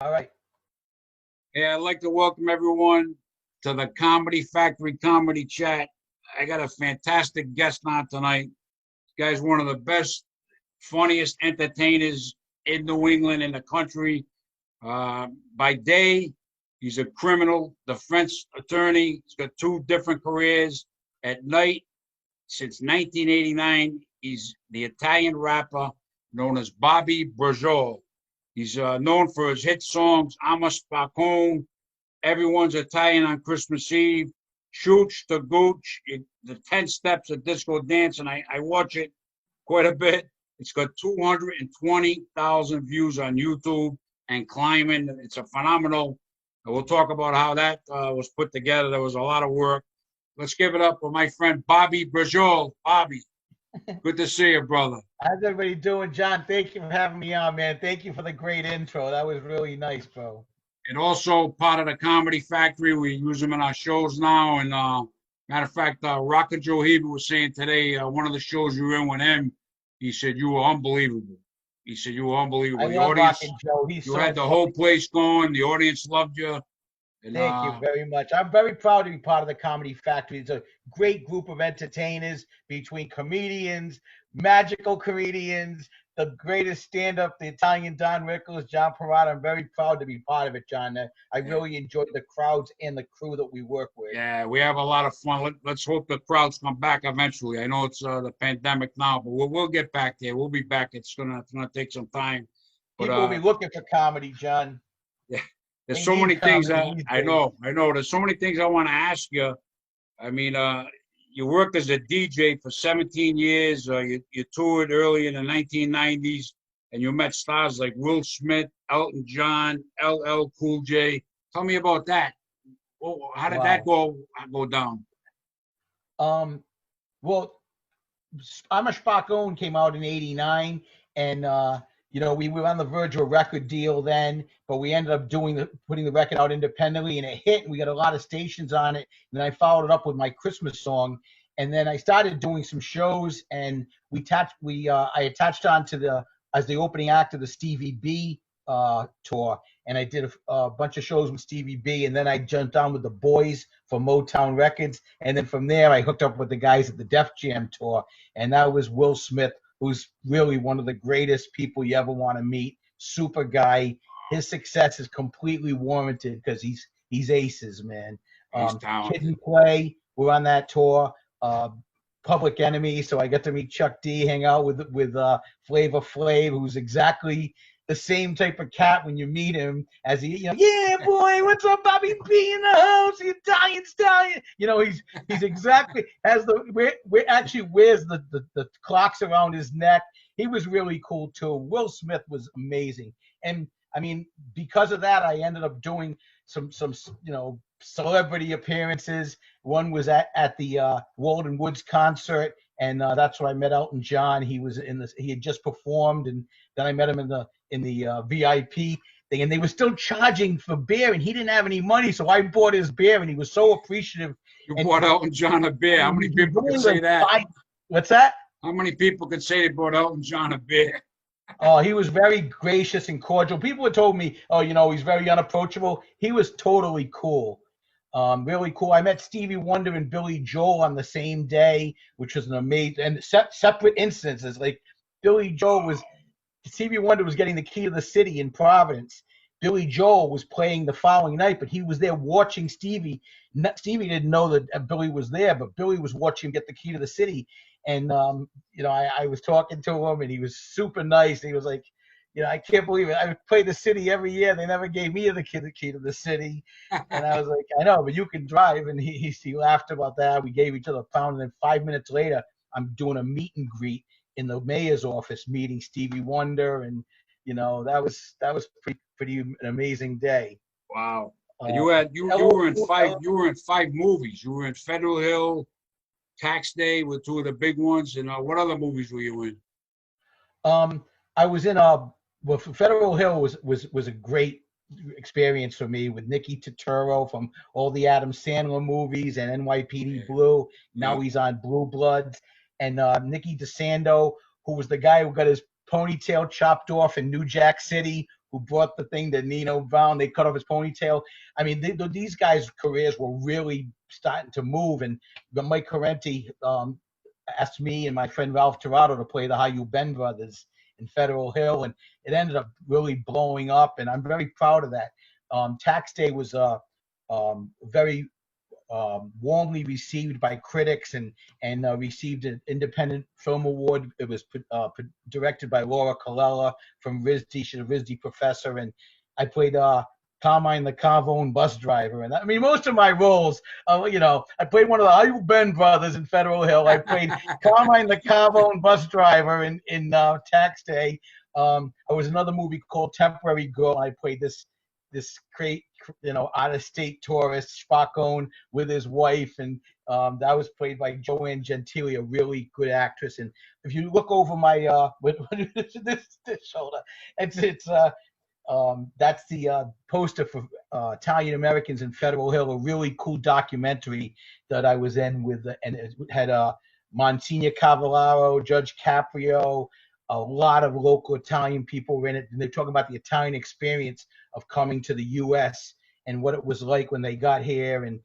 All right. Yeah, I'd like to welcome everyone to the Comedy Factory Comedy Chat. I got a fantastic guest on tonight. This guy's one of the best, funniest entertainers in New England, in the country. By day, he's a criminal defense attorney. He's got two different careers. At night, since 1989, he's the Italian rapper known as Bobby Braciola. He's known for his hit songs, I'm a Spaccone, Everyone's Italian on Christmas Eve, Shoots to Gooch, the 10 Steps of Disco Dance, and I watch it quite a bit. It's got 220,000 views on YouTube and climbing. It's a phenomenal. We'll talk about how that was put together. There was a lot of work. Let's give it up for my friend Bobby Braciola. Bobby, good to see you, brother. How's everybody doing, John? Thank you for having me on, man. Thank you for the great intro. That was really nice, bro. And also part of the Comedy Factory. We use them in our shows now. And matter of fact, Rocket Joe Hebe was saying today, one of the shows you were in with him, he said you were unbelievable. He said you were unbelievable. I love Rocket Joe. He's you had the whole place going. The audience loved you. And, thank you very much. I'm very proud to be part of the Comedy Factory. It's a great group of entertainers between comedians, magical comedians, the greatest stand-up, the Italian Don Rickles, John Perrotta. I'm very proud to be part of it, John. I really enjoyed the crowds and the crew that we work with. Yeah, we have a lot of fun. Let's hope the crowds come back eventually. I know it's the pandemic now, but we'll get back there. We'll be back. It's gonna take some time. But, people will be looking for comedy, John. Yeah. There's so many things I know. There's so many things I want to ask you. I mean, you worked as a DJ for 17 years. You toured early in the 1990s, and you met stars like Will Smith, Elton John, LL Cool J. Tell me about that. How did that go down? Well, I'm a Spaccone came out in '89, and we were on the verge of a record deal then, but we ended up putting the record out independently, and it hit, and we got a lot of stations on it. And then I followed it up with my Christmas song, and then I started doing some shows, and I attached on to as the opening act of the Stevie B tour, and I did a bunch of shows with Stevie B, and then I jumped on with the Boys for Motown Records, and then from there I hooked up with the guys at the Def Jam tour, and that was Will Smith, who's really one of the greatest people you ever want to meet. Super guy. His success is completely warranted because he's aces, man. Kid and Play, we're on that tour. Public Enemy, so I got to meet Chuck D, hang out with Flavor Flav, who's exactly the same type of cat when you meet him as yeah, boy, what's up, Bobby B in the house, the Italian stallion. He's exactly actually wears the clocks around his neck. He was really cool too. Will Smith was amazing, and I mean, because of that, I ended up doing some celebrity appearances. One was at the Walden Woods concert, and that's where I met Elton John. He had just performed, and then I met him in the VIP thing, and they were still charging for beer, and he didn't have any money, so I bought his beer, and he was so appreciative. You bought Elton John a beer. How many people can say that? What's that? How many people can say they bought Elton John a beer? Oh, he was very gracious and cordial. People had told me, he's very unapproachable. He was totally cool. Really cool. I met Stevie Wonder and Billy Joel on the same day, which was an amazing, and separate instances. Like Stevie Wonder was getting the key to the city in Providence. Billy Joel was playing the following night, but he was there watching Stevie. Stevie didn't know that Billy was there, but Billy was watching him get the key to the city. And, I was talking to him, and he was super nice. He was like, I can't believe it. I play the city every year. They never gave me the key to the city. And I was like, I know, but you can drive. And he laughed about that. We gave each other a pound. And then 5 minutes later, I'm doing a meet and greet in the mayor's office, meeting Stevie Wonder. And, that was pretty an amazing day. Wow. You were in 5 movies. You were in Federal Hill, Tax Day with 2 of the big ones. And what other movies were you in? I was in Federal Hill was a great experience for me with Nicky Turturro from all the Adam Sandler movies and NYPD Blue. Now he's on Blue Bloods. And Nicky DeSando, who was the guy who got his ponytail chopped off in New Jack City, who brought the thing to Nino Brown. They cut off his ponytail. I mean, these guys' careers were really starting to move. And Mike Correnti asked me and my friend Ralph Tirado to play the How You Been brothers in Federal Hill, and it ended up really blowing up. And I'm very proud of that. Tax Day was very warmly received by critics and received an Independent Film Award. It was directed by Laura Colella from RISD. She's a RISD professor, and I played Carmine the Carvone bus driver. And I mean, most of my roles, I played one of the How You Been brothers in Federal Hill. I played Carmine the Carvone bus driver in Tax Day. I was another movie called Temporary Girl. I played this great, out-of-state tourist, Spacone, with his wife, and that was played by Joanne Gentili, a really good actress. And if you look over my this shoulder, it's that's the poster for Italian Americans in Federal Hill, a really cool documentary that I was in with, and it had Monsignor Cavallaro, Judge Caprio. A lot of local Italian people were in it, and they're talking about the Italian experience of coming to the U.S. and what it was like when they got here, and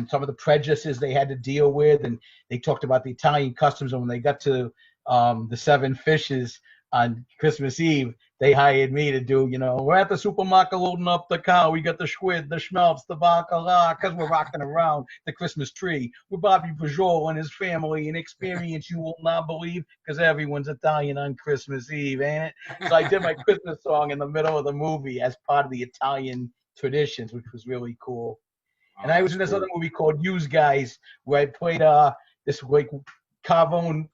some of the prejudices they had to deal with. And they talked about the Italian customs, and when they got to the Seven Fishes on Christmas Eve, they hired me to do, we're at the supermarket loading up the car. We got the squid, the schmelz, the bacala, because we're rocking around the Christmas tree with Bobby Braciola and his family, an experience you will not believe, because everyone's Italian on Christmas Eve, ain't it? So I did my Christmas song in the middle of the movie as part of the Italian traditions, which was really cool. And I was in this other movie called Use Guys, where I played this Carvone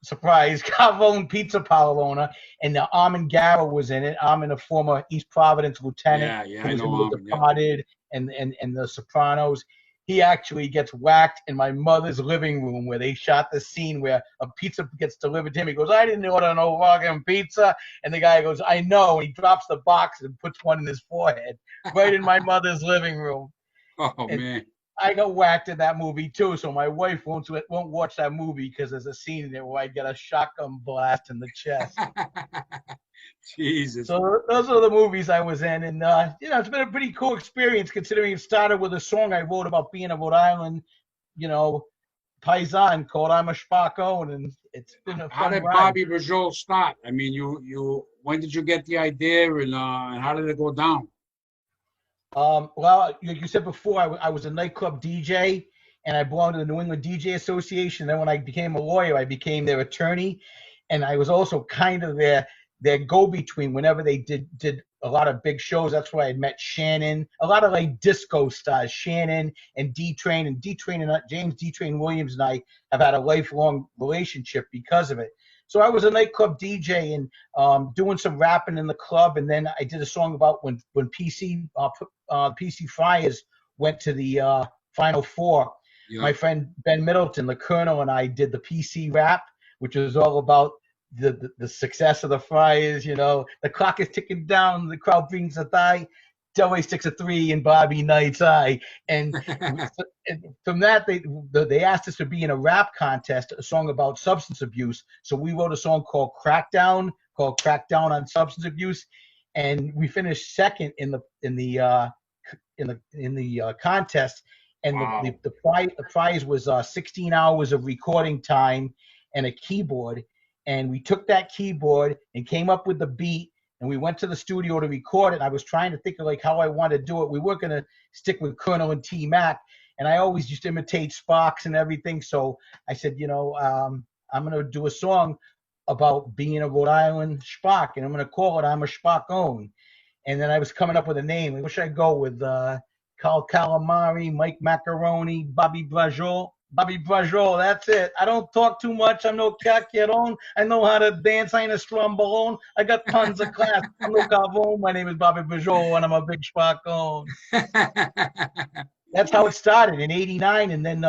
pizza parlor owner, and Armin Gara was in it. Armin, a former East Providence lieutenant, who was I know in The Departed and The Sopranos. He actually gets whacked in my mother's living room, where they shot the scene where a pizza gets delivered to him. He goes, "I didn't order no fucking pizza," and the guy goes, "I know." And he drops the box and puts one in his forehead, right in my mother's living room. Oh, man. I got whacked in that movie too, so my wife won't watch that movie because there's a scene in there where I get a shotgun blast in the chest. Jesus. So those are the movies I was in, and it's been a pretty cool experience considering it started with a song I wrote about being a Rhode Island, paisan called "I'm a Spacone," and it's been a fun How did ride. Bobby Braciola start? I mean, when did you get the idea, and how did it go down? Well, like you said before, I was a nightclub DJ, and I belonged to the New England DJ Association. Then when I became a lawyer, I became their attorney, and I was also kind of their go-between whenever they did a lot of big shows. That's where I met Shannon, a lot of like disco stars, Shannon and D-Train. And D-Train and James D-Train Williams and I have had a lifelong relationship because of it. So I was a nightclub DJ and doing some rapping in the club, and then I did a song about when PC Friars went to the Final Four. Yeah. My friend Ben Middleton, the Colonel, and I did the PC rap, which was all about the success of the Friars. The clock is ticking down, the crowd brings a thigh, Delway sticks a 3 in Bobby Knight's eye. And from that, they asked us to be in a rap contest, a song about substance abuse. So we wrote a song called Crackdown on Substance Abuse, and we finished second in the contest. And wow. the prize was 16 hours of recording time and a keyboard. And we took that keyboard and came up with the beat, and we went to the studio to record it. I was trying to think of like how I wanted to do it. We weren't going to stick with Colonel and T-Mac, and I always used to imitate Sparks and everything. So I said, I'm going to do a song about being a Rhode Island Spock, and I'm going to call it "I'm a Spacone." And then I was coming up with a name. What should I go with? Carl Calamari, Mike Macaroni, Bobby Braciola. Bobby Braciola, that's it. I don't talk too much. I'm no caqueron. I know how to dance. I ain't a strombolone. I got tons of class. I'm no Carvone. My name is Bobby Braciola, and I'm a big Spacone. That's how it started in '89, and then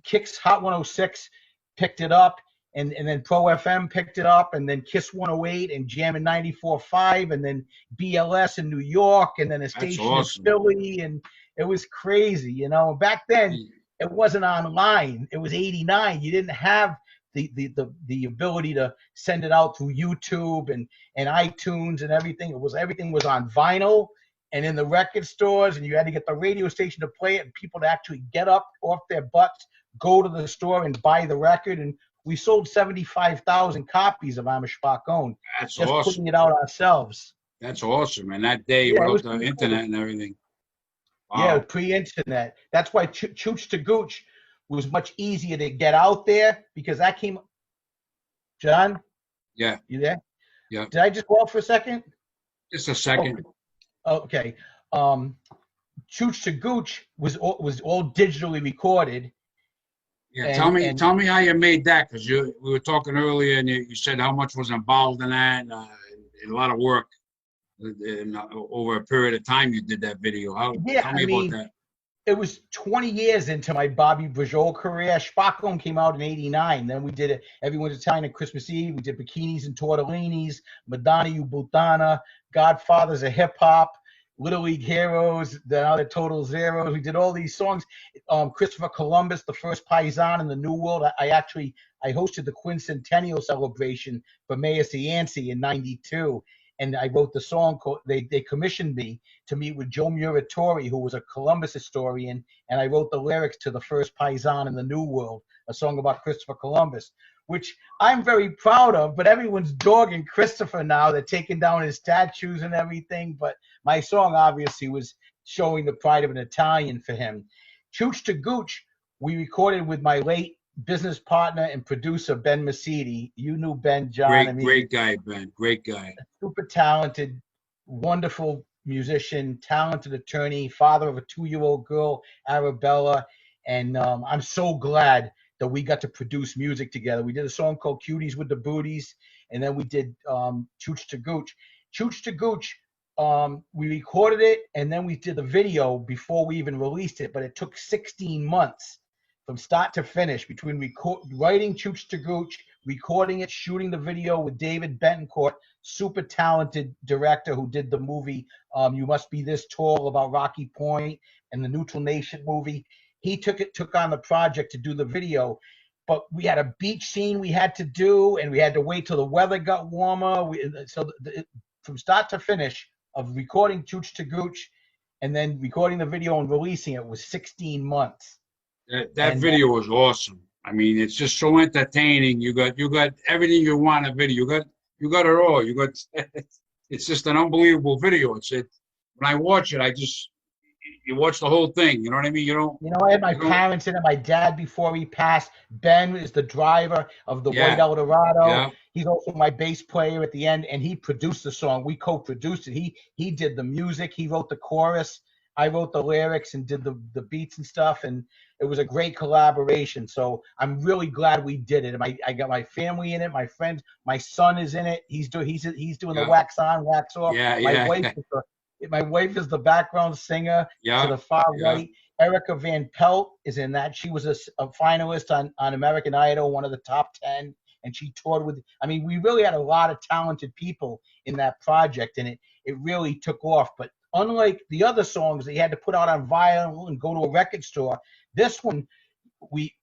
Kicks Hot 106 picked it up, and then Pro FM picked it up, and then Kiss 108 and Jam in 94.5, and then BLS in New York, and then a station in Philly, and it was crazy, And back then, it wasn't online. It was '89. You didn't have the ability to send it out through YouTube and iTunes and everything. Everything was on vinyl and in the record stores, and you had to get the radio station to play it, and people to actually get up off their butts, go to the store and buy the record. And we sold 75,000 copies of I'm a Spacone. That's just awesome. putting it out ourselves. That's awesome. And that day, Yeah, without the internet and everything. Wow. Yeah, pre-internet. That's why Chooch to Gooch was much easier to get out there, because that came. John? Yeah. You there? Yeah. Did I just go out for a second? Just a second. Okay. Chooch to Gooch was all digitally recorded. Yeah, tell me how you made that, because we were talking earlier, and you said how much was involved in that, and a lot of work. Over a period of time, you did that video. Tell me about that. It was 20 years into my Bobby Braciola career. Spacone came out in '89. Then we did it. Everyone's Italian at Christmas Eve. We did Bikinis and Tortellinis, Madonna You Buttana, Godfathers of Hip Hop, Little League Heroes, the other Total Zeros. We did all these songs. Christopher Columbus, the first Paisan in the New World. I hosted the quincentennial celebration for Mayor Cianci in '92. And I wrote the song. They commissioned me to meet with Joe Muratori, who was a Columbus historian, and I wrote the lyrics to the first Paisan in the New World, a song about Christopher Columbus, which I'm very proud of. But everyone's dogging Christopher now. They're taking down his statues and everything. But my song obviously was showing the pride of an Italian for him. Chooch to Gooch, we recorded with my late business partner and producer, Ben Masidi. You knew Ben, John. Great guy, Ben. Great guy. Super talented, wonderful musician, talented attorney, father of a 2-year-old girl, Arabella. And I'm so glad that we got to produce music together. We did a song called Cuties with the Booties, and then we did Chooch to Gooch. Chooch to Gooch, we recorded it, and then we did the video before we even released it, but it took 16 months from start to finish, between writing Chooch to Gooch, recording it, shooting the video with David Betancourt, super talented director who did the movie You Must Be This Tall about Rocky Point and the Neutral Nation movie. He took on the project to do the video, but we had a beach scene we had to do, and we had to wait till the weather got warmer. From start to finish of recording Chooch to Gooch and then recording the video and releasing it was 16 months. That video was awesome. I mean, it's just so entertaining. You got everything you want in a video. You got it all. It's just an unbelievable video. When I watch it, you watch the whole thing. You know what I mean? I had my parents in it. My dad, before he passed, Ben is the driver of the White Eldorado. Yeah. He's also my bass player at the end, and he produced the song. We co-produced it. He did the music. He wrote the chorus. I wrote the lyrics and did the beats and stuff, and it was a great collaboration. So I'm really glad we did it. I got my family in it, my friends, my son is in it. He's doing the wax on, wax off. My wife is the background singer to the far right. Erica Van Pelt is in that. She was a finalist on American Idol, one of the top 10, and she toured with. I mean, we really had a lot of talented people in that project, and it really took off. But unlike the other songs that you had to put out on vinyl and go to a record store, this one, we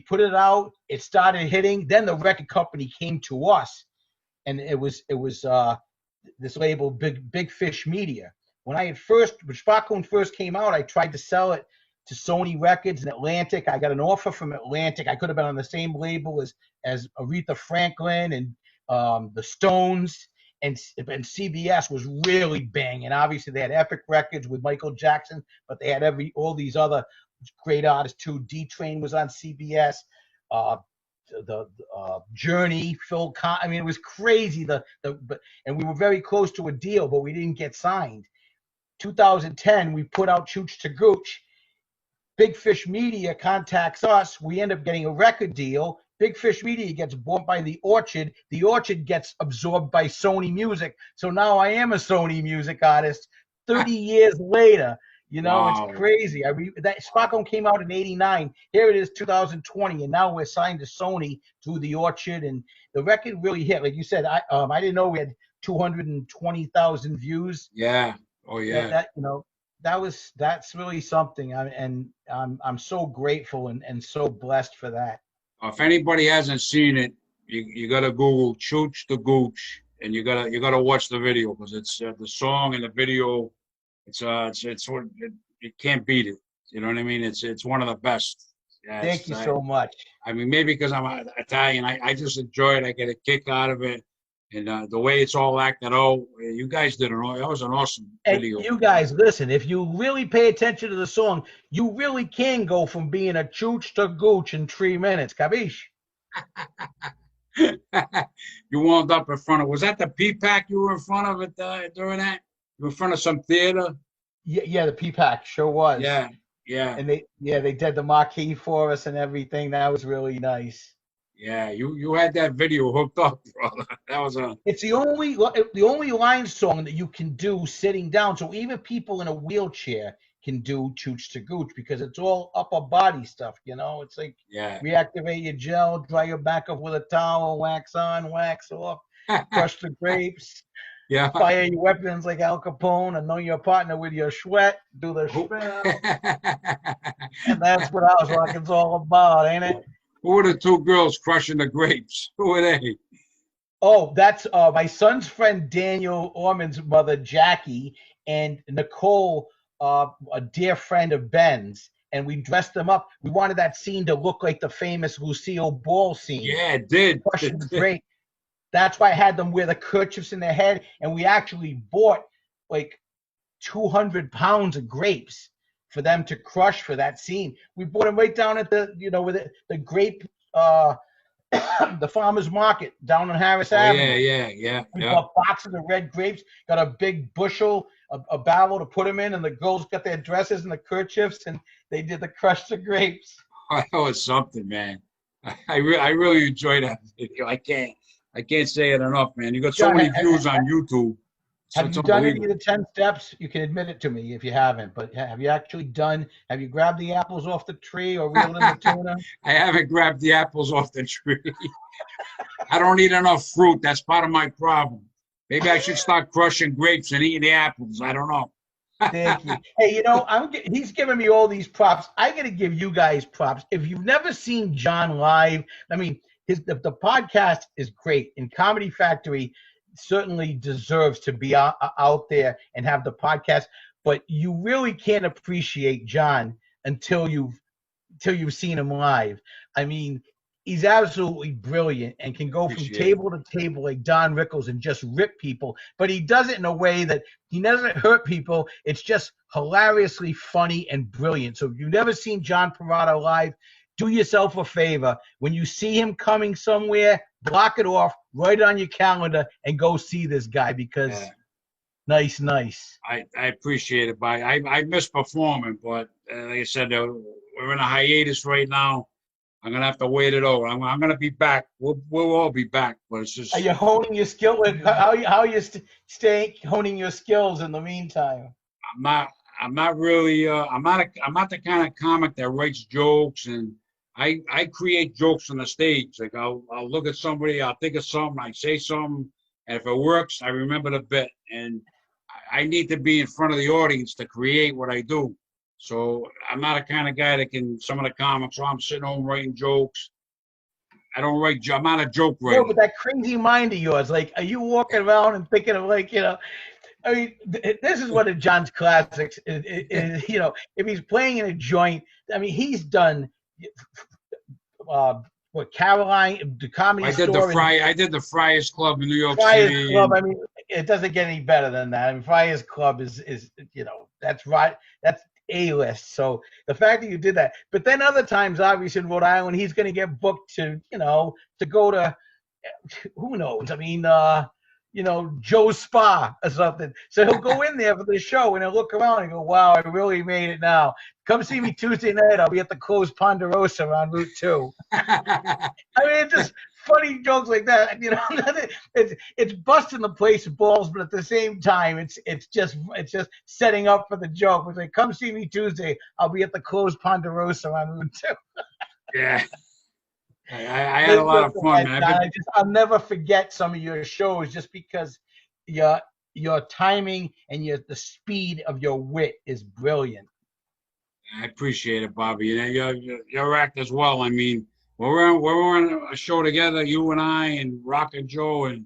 put it out, it started hitting, then the record company came to us, and it was this label, Big Fish Media. When Spacone first came out, I tried to sell it to Sony Records and Atlantic. I got an offer from Atlantic. I could have been on the same label as Aretha Franklin and the Stones. And CBS was really banging. Obviously, they had Epic Records with Michael Jackson, but they had all these other great artists too. D-Train was on CBS. The Journey, Phil Collins. I mean, it was crazy. And we were very close to a deal, but we didn't get signed. 2010, we put out Chooch to Gooch. Big Fish Media contacts us. We end up getting a record deal. Big Fish Media gets bought by The Orchard. The Orchard gets absorbed by Sony Music. So now I am a Sony Music artist 30 years later. Wow. It's crazy. That Spacone came out in '89. Here it is, 2020, and now we're signed to Sony through The Orchard, and the record really hit. Like you said, I didn't know we had 220,000 views. Yeah. Oh yeah. That's really something. I'm so grateful and so blessed for that. If anybody hasn't seen it, you gotta Google "Chooch the Gooch" and you gotta watch the video because it's the song and the video. It's you can't beat it. You know what I mean? It's one of the best. Yeah, Thank you so much. I mean, maybe because I'm Italian, I just enjoy it. I get a kick out of it, and the way it's all acted out. You guys did it. That was an awesome And video. you guys, listen, if you really pay attention to the song, you really can go from being a chooch to gooch in 3 minutes. Capiche? You wound up in front of, was that the P-Pack you were in front of it during that? You were in front of some theater? Yeah, the P-Pack sure was. Yeah, yeah. And they did the marquee for us and everything. That was really nice. Yeah, you had that video hooked up, brother. That was It's the only line song that you can do sitting down. So even people in a wheelchair can do Chooch to Gooch because it's all upper body stuff, you know? It's like reactivate your gel, dry your back up with a towel, wax on, wax off, crush the grapes, fire your weapons like Al Capone, and know your partner with your sweat, do the spell. And that's what House Rocking's all about, ain't it? Who were the two girls crushing the grapes? Who were they? Oh, that's my son's friend Daniel Orman's mother, Jackie, and Nicole, a dear friend of Ben's, and we dressed them up. We wanted that scene to look like the famous Lucille Ball scene. Yeah, it did. Great. That's why I had them wear the kerchiefs in their head, and we actually bought like 200 pounds of grapes for them to crush for that scene. We bought them right down at the, with the grape, the farmer's market down on Harris Avenue. Yeah. We bought boxes of red grapes, got a big bushel, a barrel to put them in, and the girls got their dresses and the kerchiefs, and they did the crush the grapes. Oh, that was something, man. I really enjoyed that video. I can't say it enough, man. You got so many views on YouTube. Have you done any of the 10 steps? You can admit it to me if you haven't, but have you actually have you grabbed the apples off the tree or reeled in the tuna? I haven't grabbed the apples off the tree. I don't eat enough fruit. That's part of my problem. Maybe I should start crushing grapes and eating the apples. I don't know. Thank you. Hey, he's giving me all these props. I got to give you guys props. If you've never seen John live, I mean, the podcast is great. And Comedy Factory certainly deserves to be out there and have the podcast. But you really can't appreciate John until you've seen him live. I mean, he's absolutely brilliant and can go from table to table like Don Rickles and just rip people. But he does it in a way that he doesn't hurt people. It's just hilariously funny and brilliant. So if you've never seen John Perrotta live, do yourself a favor. When you see him coming somewhere, block it off, write it on your calendar, and go see this guy because nice. I appreciate it, but I miss performing. But like I said, we're in a hiatus right now. I'm gonna have to wait it over. I'm gonna be back. We'll all be back. But it's just. Are you honing your skill? How are you staying honing your skills in the meantime? I'm not really. I'm not the kind of comic that writes jokes, and I create jokes on the stage. Like I'll look at somebody, I'll think of something, I say something, and if it works, I remember the bit. And I need to be in front of the audience to create what I do. So I'm not a kind of guy that can, some of the comics, I'm sitting home writing jokes. I don't write, I'm not a joke writer. No, but that crazy mind of yours, like, are you walking around and thinking of like, I mean, this is one of John's classics. If he's playing in a joint, I mean, he's done, Caroline, the Comedy Store. I did the Friars Club in New York Friars City. Club, I mean, it doesn't get any better than that. I mean, Friars Club is that's right. That's A-list. So the fact that you did that, but then other times, obviously in Rhode Island, he's going to get booked to go to, who knows? I mean, Joe's Spa or something. So he'll go in there for the show and he'll look around and go, wow, I really made it now. Come see me Tuesday night. I'll be at the closed Ponderosa on Route 2. I mean, it's just funny jokes like that. It's busting the place balls, but at the same time, it's just setting up for the joke. It's like, come see me Tuesday. I'll be at the closed Ponderosa on Route 2. Yeah. I had a lot of fun, man. I'll never forget some of your shows just because your timing and the speed of your wit is brilliant. I appreciate it, Bobby. Your act as well. I mean, we're on a show together, you and I and Rock and Joe, and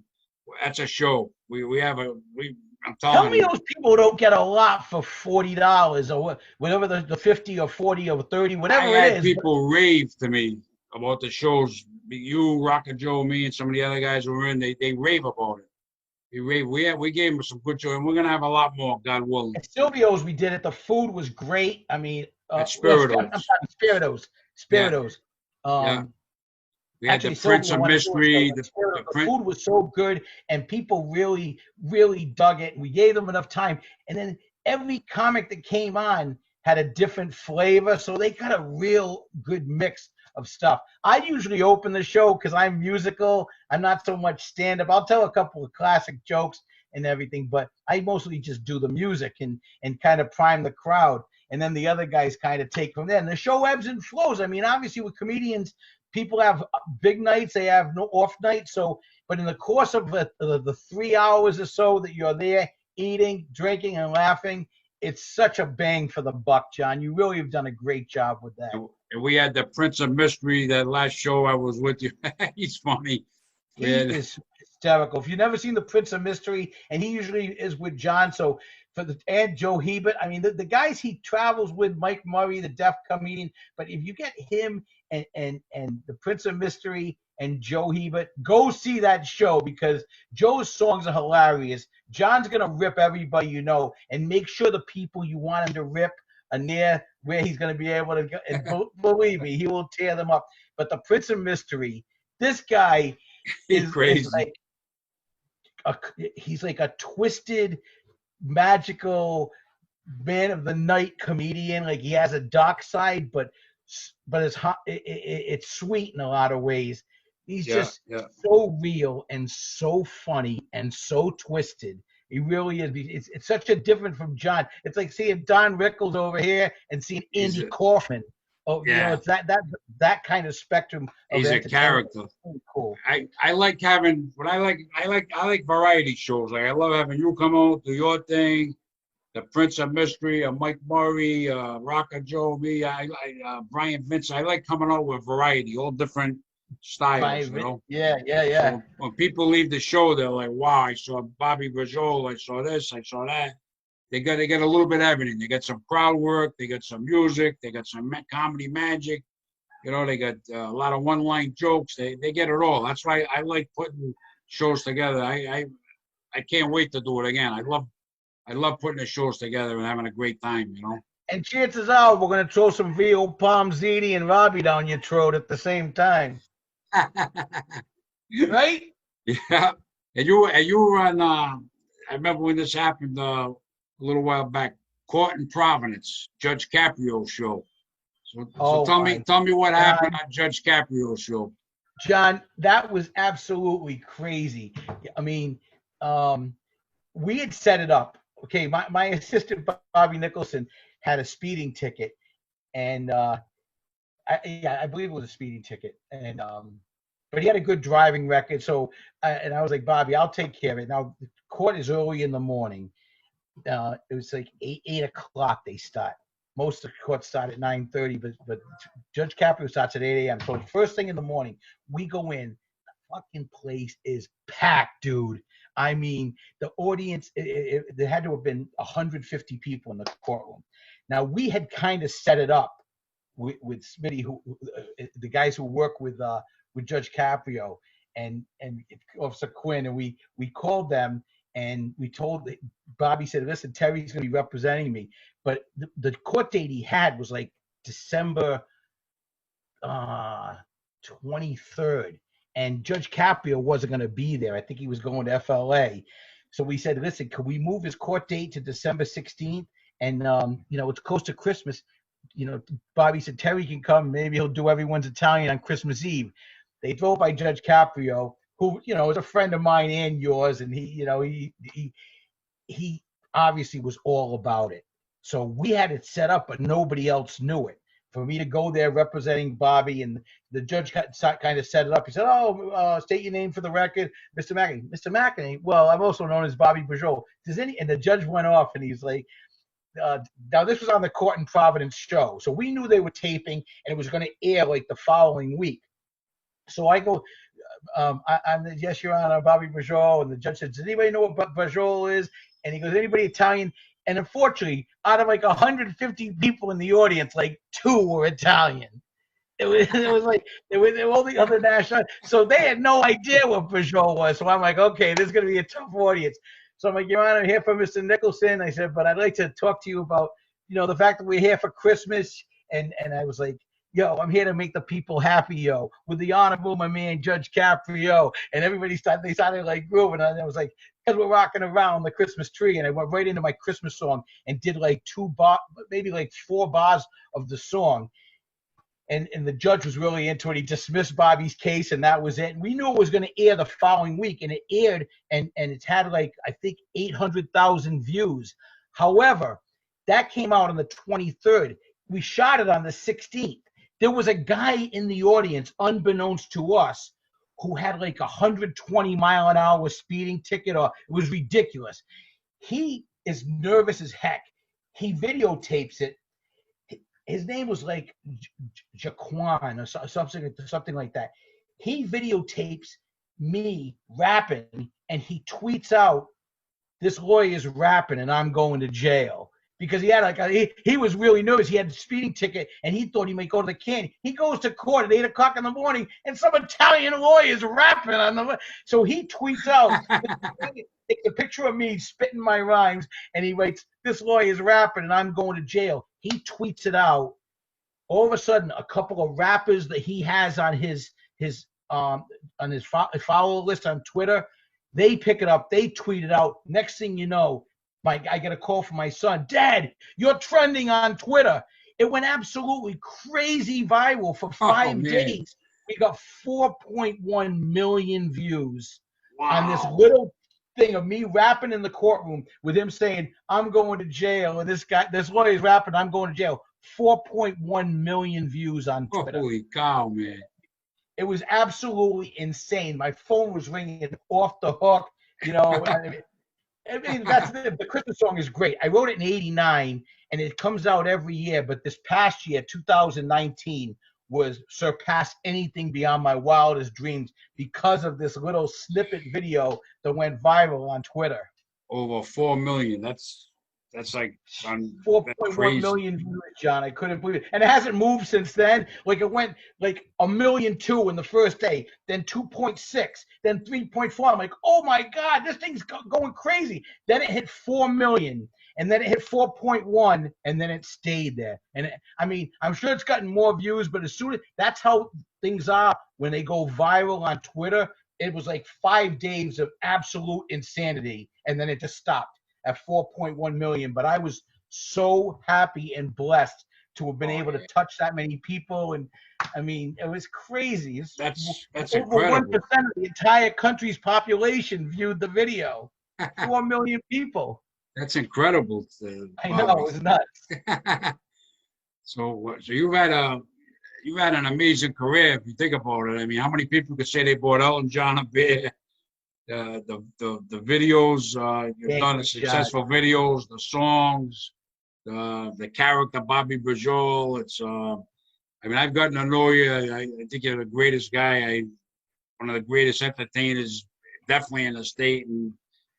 that's a show. I'm Tell telling me you, those people don't get a lot for $40 or whatever the 50 or 40 or 30, I whatever it had is. But people rave to me about the shows. You, Rock and Joe, me, and some of the other guys who were in. They rave about it. They rave. We gave them some good show, and we're gonna have a lot more, God willing. at Silvio's, we did it. The food was great. I mean, At well, I'm Spiritos, sorry, Spiritos. yeah, Spiritos. yeah. Um, We had the Actually, Prince Silvio of wanted to do a show. Mystery, But the the Prince. food was so good, and people really, really dug it. We gave them enough time, and then every comic that came on had a different flavor, so they got a real good mix of stuff. I usually open the show because I'm musical. I'm not so much stand-up. I'll tell a couple of classic jokes and everything, but I mostly just do the music and kind of prime the crowd. And then the other guys kind of take from there. And the show ebbs and flows. I mean, obviously with comedians, people have big nights, they have no off nights. So, but in the course of the 3 hours or so that you're there eating, drinking, and laughing, it's such a bang for the buck, John. You really have done a great job with that. And we had the Prince of Mystery that last show I was with you. He's funny. He is hysterical. If you've never seen the Prince of Mystery, and he usually is with John, so and Joe Hebert, I mean the guys he travels with, Mike Murray, the deaf comedian. But if you get him and the Prince of Mystery and Joe Hebert, go see that show because Joe's songs are hilarious. John's gonna rip everybody you know, and make sure the people you want him to rip are near where he's gonna be able to go. And believe me, he will tear them up. But the Prince of Mystery, this guy He's crazy. He's like a twisted, magical man of the night comedian. Like he has a dark side, but it's sweet in a lot of ways. He's just so real and so funny and so twisted. He really is. It's such a different from John. It's like seeing Don Rickles over here and seeing Andy Kaufman. Oh, yeah. You know, it's that kind of spectrum of He's a character. Really cool. I like having I like variety shows. Like I love having you come out, do your thing, the Prince of Mystery, Mike Murray, Rocker Joe, me, Brian Vince. I like coming out with variety, all different styles, you know? Yeah. So when people leave the show, they're like, wow, I saw Bobby Braciola, I saw this, I saw that. They get a little bit of everything. They got some crowd work, they got some music, they got some comedy magic. You know, they got a lot of one-line jokes. They get it all. That's why I like putting shows together. I can't wait to do it again. I love putting the shows together and having a great time, you know. And chances are we're going to throw some veal palm ziti and Robbie down your throat at the same time. Right? Yeah. And you were on, I remember when this happened a little while back, Court in Providence, Judge Caprio show. So tell me what happened on Judge Caprio's show. John, that was absolutely crazy. I mean, we had set it up. Okay, my assistant Bobby Nicholson had a speeding ticket, and I believe it was a speeding ticket, and but he had a good driving record. So, and I was like, Bobby, I'll take care of it. Now, the court is early in the morning. It was like 8 o'clock they start. Most of the courts start at 9:30, but Judge Caprio starts at 8 a.m. So first thing in the morning, we go in. The fucking place is packed, dude. I mean, the audience, there had to have been 150 people in the courtroom. Now, we had kind of set it up with Smitty, the guys who work with Judge Caprio and Officer Quinn, and we called them and we told Bobby said, listen, Terry's going to be representing me. But the court date he had was like December 23rd. And Judge Caprio wasn't going to be there. I think he was going to FLA. So we said, listen, could we move his court date to December 16th? And, it's close to Christmas. Bobby said, Terry can come. Maybe he'll do Everyone's Italian on Christmas Eve. They drove by Judge Caprio, who, is a friend of mine and yours. And he obviously was all about it. So we had it set up, but nobody else knew it. For me to go there representing Bobby, and the judge kind of set it up. He said, state your name for the record, Mr. McEnany. Mr. McEnany, well, I'm also known as Bobby Braciola. And the judge went off, and he's like, now this was on the Court in Providence show. So we knew they were taping, and it was going to air like the following week. So I go, I'm yes, Your Honor, Bobby Braciola, and the judge said, does anybody know what Braciola is? And he goes, anybody Italian? And unfortunately, out of like 150 people in the audience, like 2 were Italian. It was like they were all the other national, so they had no idea what Braciola was. So I'm like, okay, this is gonna be a tough audience. So I'm like, Your Honor, I'm here for Mr. Nicholson. I said, but I'd like to talk to you about, the fact that we're here for Christmas. And I was like, yo, I'm here to make the people happy, yo, with the honorable my man Judge Caprio. And everybody started like grooving, and I was like, because we're rocking around the Christmas tree, and I went right into my Christmas song and did like maybe like 4 bars of the song. And the judge was really into it. He dismissed Bobby's case, and that was it. And we knew it was going to air the following week, and it aired, and it's had like, I think, 800,000 views. However, that came out on the 23rd. We shot it on the 16th. There was a guy in the audience, unbeknownst to us, who had like a 120-mile-an-hour speeding ticket, or it was ridiculous. He is nervous as heck. He videotapes it. His name was like Jaquan or something like that. He videotapes me rapping, and he tweets out, this lawyer is rapping and I'm going to jail. Because he had like he was really nervous. He had a speeding ticket, and he thought he might go to the candy. He goes to court at 8 o'clock in the morning, and some Italian lawyer is rapping on the. So he tweets out, takes a picture of me spitting my rhymes, and he writes, "This lawyer is rapping, and I'm going to jail." He tweets it out. All of a sudden, a couple of rappers that he has on his follower list on Twitter, they pick it up. They tweet it out. Next thing you know, I get a call from my son. Dad, you're trending on Twitter. It went absolutely crazy viral for 5 days. We got 4.1 million views on this little thing of me rapping in the courtroom with him saying, I'm going to jail. And this lawyer's rapping, I'm going to jail. 4.1 million views on Twitter. Holy cow, man. It was absolutely insane. My phone was ringing off the hook. I mean, that's the Christmas song is great. I wrote it in '89, and it comes out every year. But this past year, 2019, was surpassed anything beyond my wildest dreams because of this little snippet video that went viral on Twitter. Over 4 million. That's like 4.1 million views, John. I couldn't believe it. And it hasn't moved since then. Like, it went like 1.2 million in the first day, then 2.6, then 3.4. I'm like, oh my God, this thing's going crazy. Then it hit 4 million, and then it hit 4.1, and then it stayed there. And I'm sure it's gotten more views, but that's how things are when they go viral on Twitter. It was like 5 days of absolute insanity, and then it just stopped at 4.1 million. But I was so happy and blessed to have been able to touch that many people. And I mean, it was crazy. That's over incredible. 1% of the entire country's population viewed the video. 4 million people. That's incredible. I know, it was nuts. So you've had an amazing career if you think about it. I mean, how many people could say they bought Elton John a beer? The videos, you've done the successful videos, the songs, the character Bobby Braciola. It's I've gotten to know you. I think you're the greatest guy. One of the greatest entertainers, definitely in the state and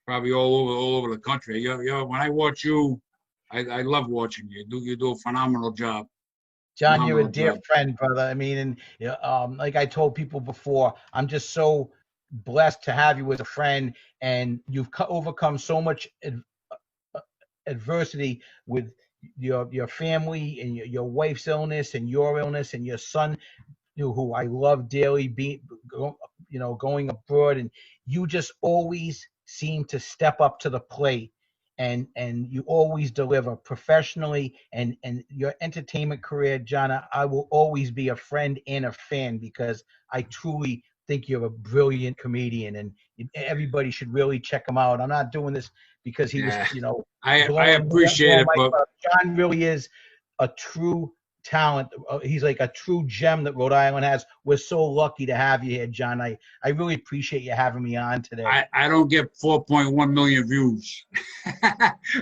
probably all over the country. When I watch you, I love watching you. You do a phenomenal job. John, you're a dear friend, brother. I mean, and like I told people before, I'm just so blessed to have you as a friend, and you've overcome so much adversity with your family and your wife's illness and your illness and your son, who I love dearly, going abroad, and you just always seem to step up to the plate, and you always deliver professionally, and your entertainment career, John, I will always be a friend and a fan, because I truly think you're a brilliant comedian, and everybody should really check him out. I'm not doing this because he was, I appreciate it, but John really is a true talent. He's like a true gem that Rhode Island has. We're so lucky to have you here, John. I really appreciate you having me on today. I don't get 4.1 million views.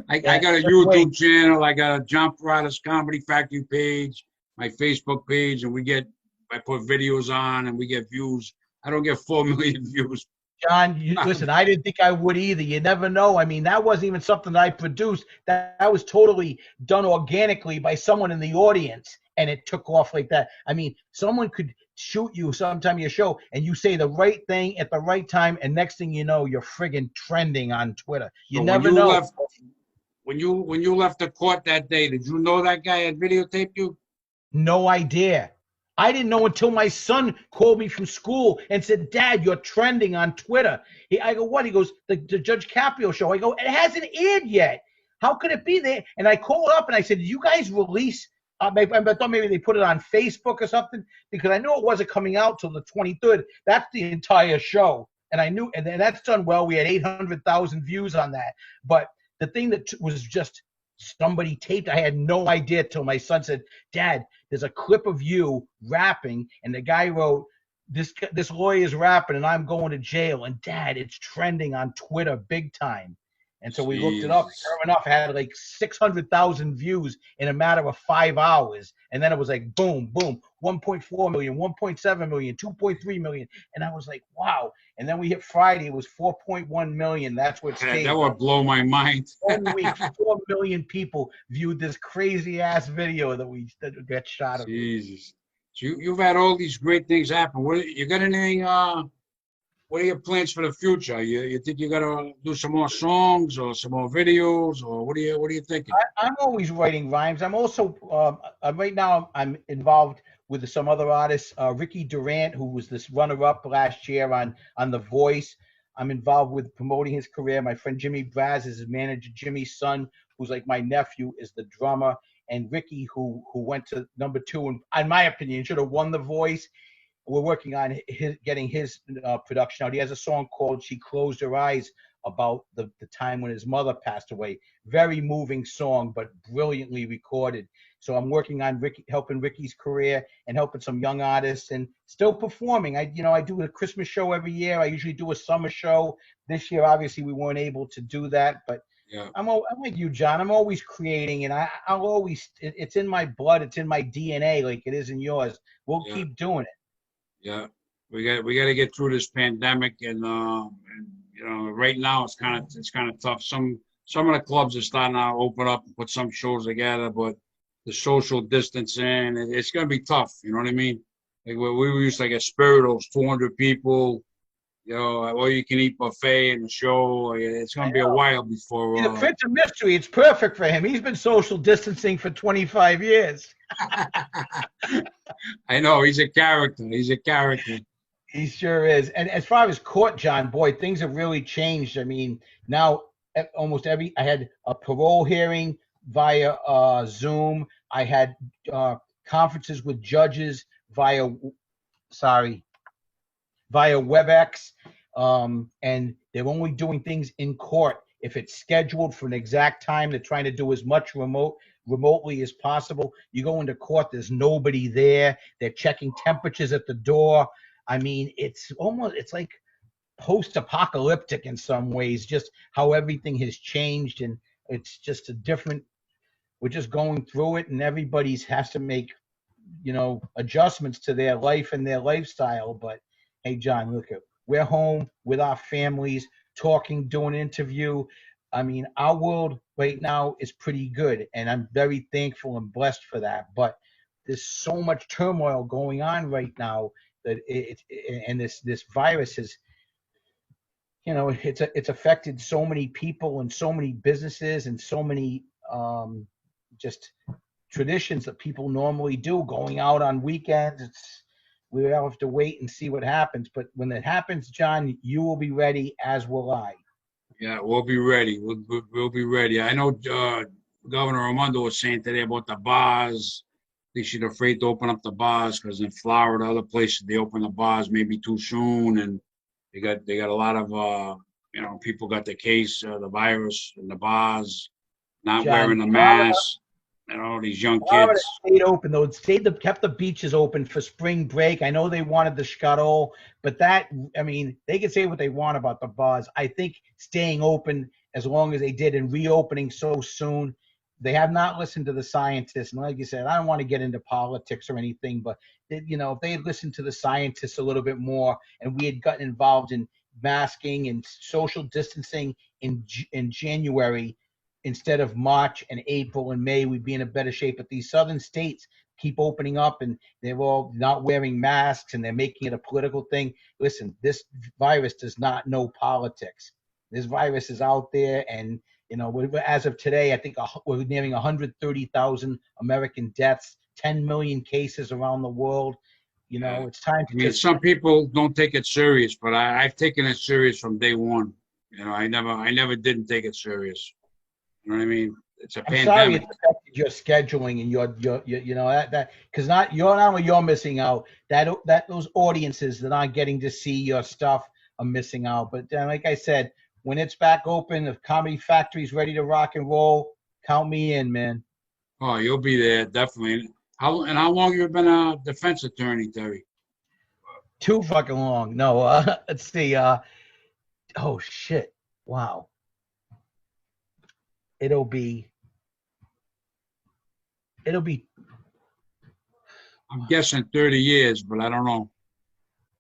I got a YouTube channel. I got a John Perrotta's Comedy Factory page, my Facebook page, and we get I put videos on and we get views. I don't get 4 million views. John, listen, I didn't think I would either. You never know. I mean, that wasn't even something that I produced. That was totally done organically by someone in the audience, and it took off like that. I mean, someone could shoot you sometime in your show, and you say the right thing at the right time, and next thing you know, you're friggin' trending on Twitter. You So never know. When you left the court that day, did you know that guy had videotaped you? No idea. I didn't know until my son called me from school and said, Dad, you're trending on Twitter. I go, what? He goes, the Judge Caprio show. I go, it hasn't aired yet. How could it be there? And I called up and I said, did you guys release? I thought maybe they put it on Facebook or something because I knew it wasn't coming out till the 23rd. That's the entire show. And I knew, and that's done well. We had 800,000 views on that. But the thing that was just somebody taped, I had no idea till my son said, Dad, there's a clip of you rapping, and the guy wrote, this lawyer's rapping, and I'm going to jail. And Dad, it's trending on Twitter big time. And so we looked it up. Sure enough, it had like 600,000 views in a matter of 5 hours. And then it was like, boom, boom, 1.4 million, 1.7 million, 2.3 million. And I was like, wow. And then we hit Friday. It was 4.1 million. That's what stayed. That would blow my mind. 1 week, 4 million people viewed this crazy-ass video that got shot of. Jesus. So you've had all these great things happen. You got anything... what are your plans for the future? You think you're gonna do some more songs or some more videos, or what are you thinking? I'm always writing rhymes. I'm also right now I'm involved with some other artists. Ricky Durant, who was this runner-up last year on The Voice. I'm involved with promoting his career. My friend Jimmy Braz is his manager. Jimmy's son, who's like my nephew, is the drummer. And Ricky, who went to #2, and in my opinion, should have won The Voice. We're working on getting his production out. He has a song called She Closed Her Eyes about the time when his mother passed away. Very moving song, but brilliantly recorded. So I'm working on helping Ricky's career and helping some young artists and still performing. I do a Christmas show every year. I usually do a summer show. This year, obviously, we weren't able to do that, but yeah. I'm like you, John. I'm always creating, and I'll always, it's in my blood. It's in my DNA like it is in yours. We'll keep doing it. Yeah, we got to get through this pandemic, and right now it's kind of tough. Some of the clubs are starting to open up and put some shows together, but the social distancing, it's going to be tough. You know what I mean? Like we used to get Spiritos, 200 people, all you can eat buffet and the show. It's going to be a while before. The Prince of Mystery, it's perfect for him. He's been social distancing for 25 years. I know, he's a character. He sure is. And as far as court, John, boy, things have really changed. I mean, now almost I had a parole hearing via Zoom. I had conferences with judges via WebEx, and they're only doing things in court if it's scheduled for an exact time. They're trying to do as much remotely as possible. You go into court, there's nobody there. They're checking temperatures at the door. I mean, it's like post-apocalyptic in some ways, just how everything has changed, and it's just we're just going through it, and everybody has to make, adjustments to their life and their lifestyle. But hey, John, look, we're home with our families, talking, doing an interview. I mean, our world right now is pretty good, and I'm very thankful and blessed for that. But there's so much turmoil going on right now that this virus has, it's affected so many people and so many businesses and so many just traditions that people normally do, going out on weekends. We all have to wait and see what happens. But when it happens, John, you will be ready, as will I. Yeah, we'll be ready. We'll be ready. I know Governor Raimondo was saying today about the bars. They should afraid to open up the bars because in Florida, other places, they open the bars maybe too soon, and they got a lot of people got the case, the virus in the bars, not wearing the mask. These young kids. Stayed open though. Kept the beaches open for spring break. I know they wanted the scuttle, but they can say what they want about the bars. I think staying open as long as they did and reopening so soon, They have not listened to the scientists. And like you said, I don't want to get into politics or anything, but if they had listened to the scientists a little bit more, and we had gotten involved in masking and social distancing in January instead of March and April and May, we'd be in a better shape. But these southern states keep opening up, and they're all not wearing masks, and they're making it a political thing. Listen, this virus does not know politics. This virus is out there, and as of today, I think we're nearing 130,000 American deaths, 10 million cases around the world. It's time to. Some people don't take it serious, but I've taken it serious from day one. I never didn't take it serious. You know what I mean? It's a pandemic. Sorry it affected your scheduling and your that because not only you're missing out, that those audiences that aren't getting to see your stuff are missing out. But like I said, when it's back open, if Comedy Factory's ready to rock and roll, count me in, man. Oh, you'll be there, definitely. How long you been a defense attorney, Terry? Too fucking long. No, let's see. Oh, shit. Wow. It'll be. I'm guessing 30 years, but I don't know.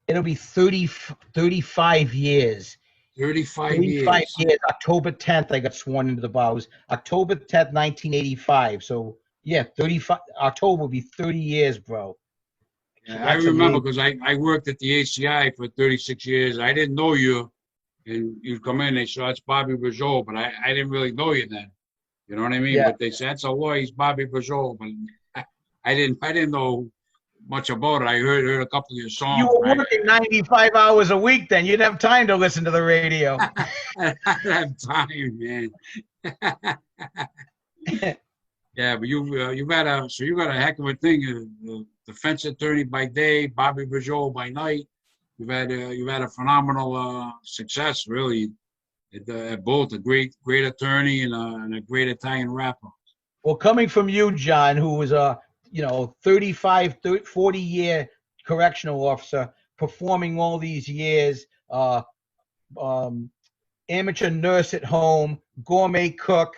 It'll be 35 years. 35 years. October 10th, I got sworn into the bar. It was October 10th, 1985. So, yeah, 35. October will be 30 years, bro. Yeah, I remember because I worked at the ACI for 36 years. I didn't know you. And you'd come in, they said, it's Bobby Braciola, but I didn't really know you then. You know what I mean? Yeah. But they said, that's a lawyer, he's Bobby Braciola. But I didn't know much about it. I heard a couple of your songs. You were working 95 hours a week then. You didn't have time to listen to the radio. I didn't have time, man. Yeah, but you got a heck of a thing. Defense attorney by day, Bobby Braciola by night. You've had a phenomenal success, really. Both a great attorney and a great Italian rapper. Well, coming from you, John, who was a 40-year correctional officer, performing all these years, amateur nurse at home, gourmet cook,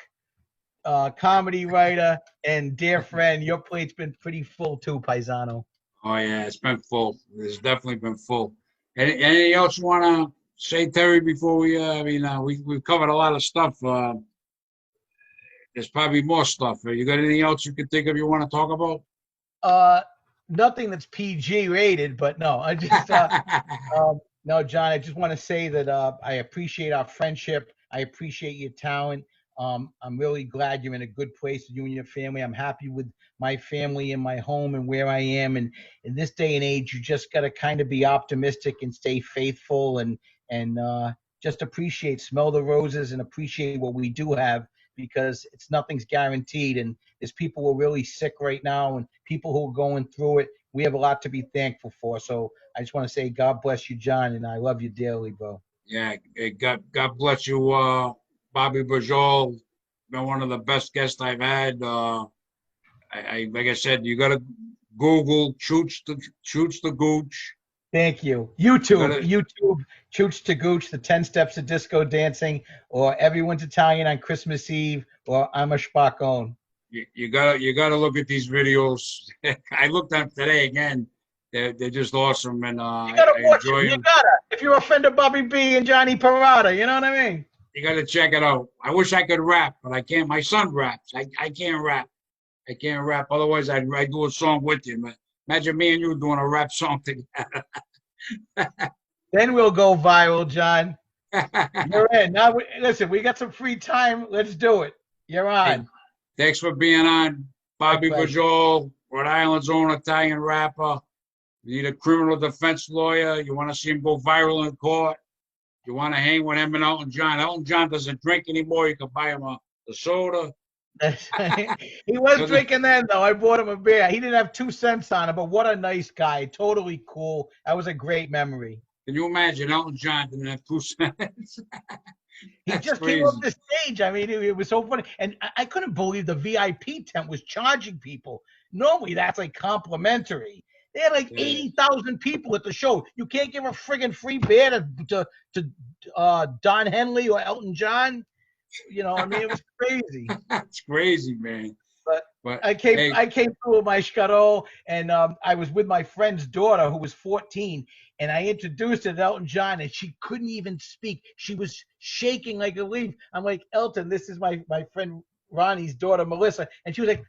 comedy writer, and dear friend, your plate's been pretty full too, Paisano. Oh yeah, it's been full. It's definitely been full. Anything else you want to say, Terry, before we? We've covered a lot of stuff. There's probably more stuff. You got anything else you can think of you want to talk about? Nothing that's PG rated, but no. I just no, John. I just want to say that I appreciate our friendship. I appreciate your talent. I'm really glad you're in a good place with you and your family. I'm happy with my family and my home and where I am. And in this day and age, you just got to kind of be optimistic and stay faithful and just smell the roses and appreciate what we do have, because nothing's guaranteed. And there's people who are really sick right now and people who are going through it. We have a lot to be thankful for. So I just want to say, God bless you, John, and I love you dearly, bro. Yeah, God bless you, Bobby Braciola. Been one of the best guests I've had. Like I said, you got to Google Chooch the Gooch. Thank you. YouTube, Chooch to Gooch, the 10 Steps of Disco Dancing, or Everyone's Italian on Christmas Eve, or I'm a Spaccone. You gotta look at these videos. I looked at them today again. They're just awesome, and you gotta watch them. You gotta. If you're a fan of Bobby B and Johnny Perrotta, you know what I mean. You gotta check it out. I wish I could rap, but I can't. My son raps. I can't rap. I can't rap. Otherwise, I'd do a song with you. But imagine me and you doing a rap song together. Then we'll go viral, John. You're in. Now, listen, we got some free time. Let's do it. You're on. Thanks for being on. Bobby Braciola, Rhode Island's own Italian rapper. You need a criminal defense lawyer. You want to see him go viral in court. You want to hang with him and Elton John. Elton John doesn't drink anymore. You can buy him a soda. He was drinking then, though. I bought him a beer. He didn't have 2 cents on it, but what a nice guy. Totally cool. That was a great memory. Can you imagine Elton John didn't have 2 cents? He just came off the stage. I mean, it was so funny. And I couldn't believe the VIP tent was charging people. Normally, that's like complimentary. They had like 80,000 people at the show. You can't give a friggin' free beer to Don Henley or Elton John. You know, I mean, it was crazy. It's crazy, man. But I came through with my Scarol, and I was with my friend's daughter who was 14, and I introduced her to Elton John, and she couldn't even speak. She was shaking like a leaf. I'm like, Elton, this is my friend Ronnie's daughter, Melissa, and she was like,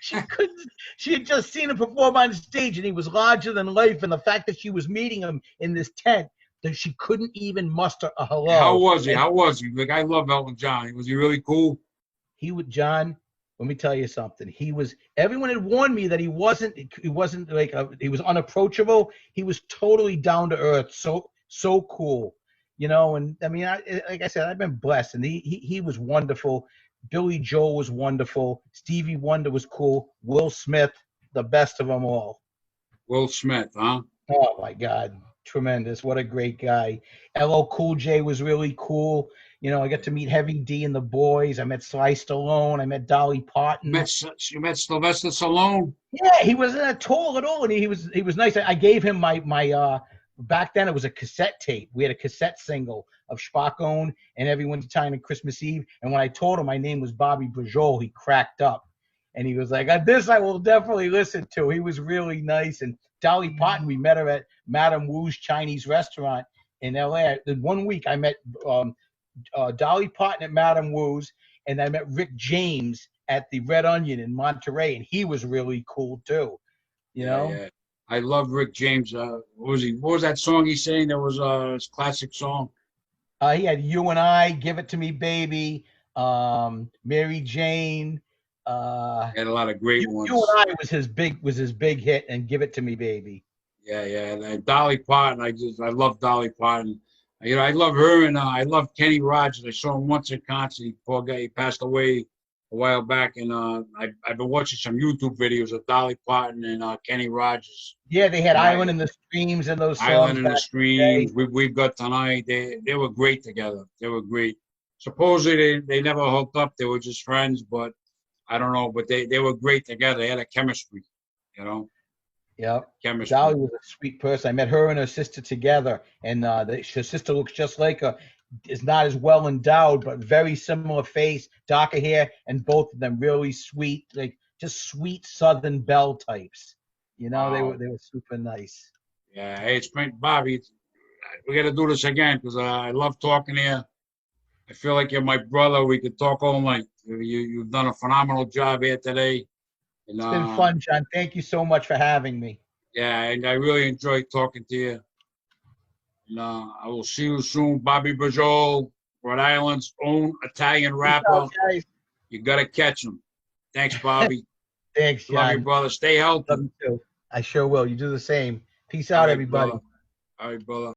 She couldn't. She had just seen him perform on stage, and he was larger than life. And the fact that she was meeting him in this tent, that she couldn't even muster a hello. How was he? How was he? Like, I love Elton John. Was he really cool? He would, John, let me tell you something. Everyone had warned me that he wasn't like he was unapproachable. He was totally down to earth, so cool, you know. And I mean, like I said, I've been blessed, and he was wonderful. Billy Joel was wonderful. Stevie Wonder was cool. Will Smith, the best of them all. Will Smith, huh? Oh my God, tremendous! What a great guy. LL Cool J was really cool. You know, I got to meet Heavy D and the Boys. I met Sly Stallone. I met Dolly Parton. You met Sylvester Stallone? Yeah, he wasn't tall at all, and he was nice. I gave him my back then it was a cassette tape. We had a cassette single of Spacone and Everyone's Time on Christmas Eve. And when I told him my name was Bobby Braciola, he cracked up, and he was like, "This I will definitely listen to." He was really nice. And Dolly Parton, we met her at Madame Wu's Chinese restaurant in L.A. The 1 week I met Dolly Parton at Madame Wu's, and I met Rick James at the Red Onion in Monterey, and he was really cool too. You know? Yeah. I love Rick James. What was that song he sang? That was his classic song. He had "You and I," "Give It to Me, Baby," Mary Jane. He had a lot of great ones. "You and I" was his big hit, and "Give It to Me, Baby." Yeah. And Dolly Parton. I love Dolly Parton. You know, I love her, and I love Kenny Rogers. I saw him once at concert. Poor guy, he passed away a while back, and I've been watching some YouTube videos of Dolly Parton and Kenny Rogers. Yeah, they had "Island in the Streams" and those songs. "Island in the Streams," We've Got Tonight. They were great together. They were great. Supposedly they never hooked up. They were just friends, but I don't know. But they were great together. They had a chemistry, you know. Yeah, chemistry. Dolly was a sweet person. I met her and her sister together, and her sister looks just like her. Is not as well endowed, but very similar face, darker hair, and both of them really sweet, like just sweet Southern belle types. You know, Wow. they were super nice. Yeah, hey, it's been Bobby. We got to do this again because I love talking to you. I feel like you're my brother. We could talk all night. You've done a phenomenal job here today. And, it's been fun, John. Thank you so much for having me. Yeah, and I really enjoyed talking to you. And, I will see you soon. Bobby Braciola, Rhode Island's own Italian rapper. You got to catch him. Thanks, Bobby. Thanks, John. Love you, brother. Stay healthy. Love you too. I sure will. You do the same. Peace out, everybody. Brother. All right, brother.